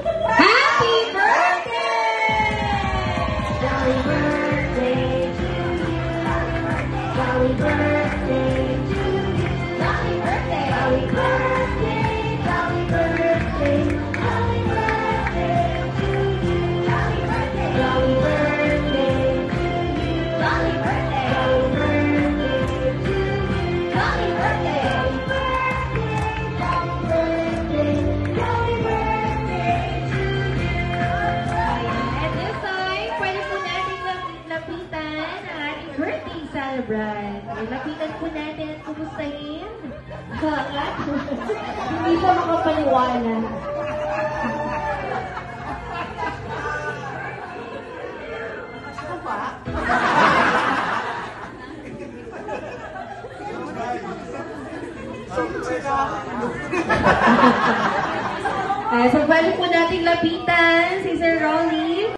Happy birthday! Jolly birthday to you. Jolly birthday to you. Jolly birthday. Jolly birthday. Jolly birthday. Jolly birthday to you. Jolly birthday. Jolly birthday to you. Jolly birthday. Jolly birthday to you. Jolly birthday. Jolly birthday. Jolly birthday to you. At this time, pwede po natin lapitan ang ating birthday celebrant. Lapitan po natin at kumustahin. Hindi siya makapaniwala. So, pwede po natin lapitan si Sir Rolly.